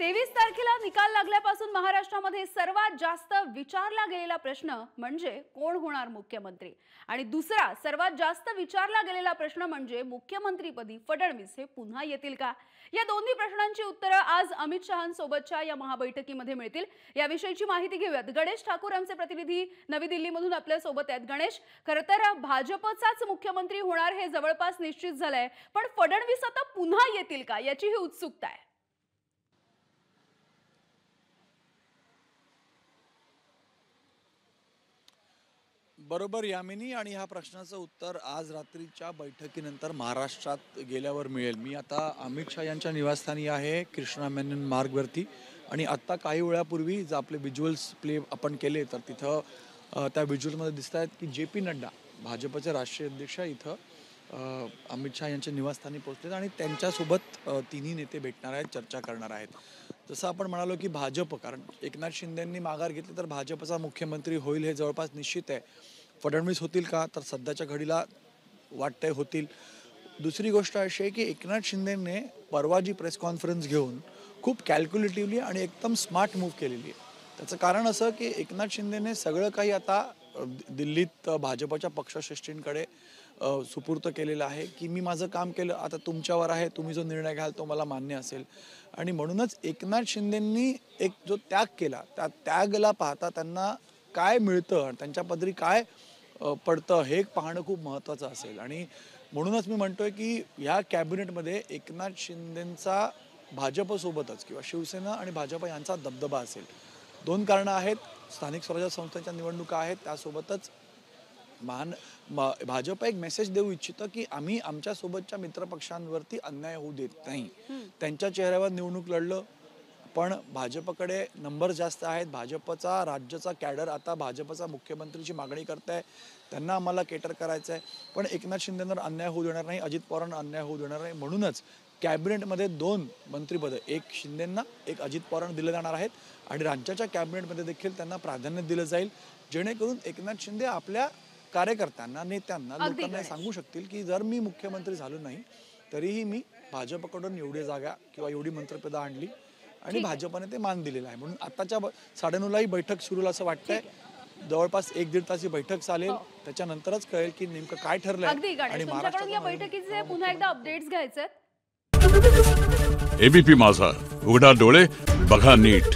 23 तारखेला निकाल लागल्यापासून महाराष्ट्रामध्ये सर्वात जास्त विचारला गेलेला प्रश्न म्हणजे कोण होणार मुख्यमंत्री आणि दुसरा सर्वात जास्त विचारला गेलेला प्रश्न म्हणजे मुख्यमंत्रीपदी फडणवीस हे पुन्हा येतील का। या दोन्ही प्रश्नांची उत्तरे आज अमित शहांसोबतच्या या महाबैठकीमध्ये मिळतील। याविषयीची माहिती घेऊयात। गणेश ठाकूर आमचे प्रतिनिधी नवी दिल्लीमधून आपल्या सोबत आहेत। गणेश, खरतर भाजपचाच मुख्यमंत्री होणार हे जवळपास निश्चित झालंय, पण फडणवीस आता पुन्हा येतील का याची ही उत्सुकता आहे। बरोबर यामिनी, आणि ह्या प्रश्नाचं उत्तर आज रात्रीच्या बैठकीनंतर महाराष्ट्रात गेल्यावर मिळेल। मी आता अमित शहा यांच्या निवासस्थानी आहे, कृष्णा मेनन मार्गवरती, आणि आत्ता काही वेळापूर्वी जे आपले व्हिज्युअल्स प्ले आपण केले तर तिथं त्या व्हिज्युअलमध्ये दिसत आहेत की जे पी नड्डा भाजपचे राष्ट्रीय अध्यक्ष इथं अमित शहा यांच्या निवासस्थानी पोहोचले आणि त्यांच्यासोबत तिन्ही नेते भेटणार आहेत, चर्चा करणार आहेत। जसं आपण म्हणालो की भाजप, कारण एकनाथ शिंदेंनी माघार घेतली तर भाजपचा मुख्यमंत्री होईल हे जवळपास निश्चित आहे। फडणवीस होतील का, तर सध्याच्या घडीला वाटतंय होतील। दुसरी गोष्ट अशी आहे की एकनाथ शिंदेने परवा जी प्रेस कॉन्फरन्स घेऊन खूप कॅल्क्युलेटिव्हली आणि एकदम स्मार्ट मूव्ह केलेली आहे। त्याचं कारण असं की एकनाथ शिंदेने सगळं काही आता दिल्लीत भाजपच्या पक्षश्रेष्ठींकडे सुपूर्त केलेलं आहे की मी माझं काम केलं, आता तुमच्यावर आहे, तुम्ही जो निर्णय घ्याल तो मला मान्य असेल। आणि म्हणूनच एकनाथ शिंदेंनी एक जो त्याग केला, त्या त्यागला पाहता त्यांना काय मिळतं आणि त्यांच्या पदरी काय पडतं हे पाहणं खूप महत्त्वाचं असेल। आणि म्हणूनच मी म्हणतोय की ह्या कॅबिनेटमध्ये एकनाथ शिंदेंचा भाजपसोबतच किंवा शिवसेना आणि भाजप यांचा दबदबा असेल। दोन कारणं आहेत, स्थानिक स्वराज्य संस्थांच्या निवडणुका आहेत, त्यासोबतच भाजप एक मेसेज देऊ इच्छितं की आम्ही आमच्या सोबतच्या मित्रपक्षांवरती अन्याय होऊ देत नाही। त्यांच्या चेहऱ्यावर निवडणूक लढलं, पण भाजपकडे नंबर जास्त आहेत, भाजपचा राज्याचा कॅडर आता भाजपचा मुख्यमंत्रीची मागणी करताय, त्यांना आम्हाला केटर करायचं आहे, पण एकनाथ शिंदेंवर अन्याय होऊ देणार नाही, अजित पवारांना अन्याय होऊ देणार नाही। म्हणूनच कॅबिनेटमध्ये 2 मंत्रिपदं, एक शिंदेंना एक अजित पवारांना दिले जाणार आहेत आणि राज्याच्या कॅबिनेटमध्ये देखील त्यांना प्राधान्य दिलं जाईल, जेणेकरून एकनाथ शिंदे आपल्या कार्यकर्त्यांना, नेत्यांना, लोकांना सांगू शकतील की जर मी मुख्यमंत्री झालो नाही तरीही मी भाजपकडून एवढी जागा किंवा एवढी मंत्रिपदं आणली आणि भाजपने ते मान दिलेलं आहे। म्हणून आताच्या 9:30ला ही बैठक सुरू असं वाटतंय। जवळपास 1-1.5 तास ही बैठक चालेल, त्याच्यानंतरच कळेल की नेमकं काय ठरलंय आणि महाराष्ट्रात या बैठकीचे पुन्हा एकदा अपडेट्स घ्यायचे। एबीपी माझा, उघडा डोळे बघा नीट।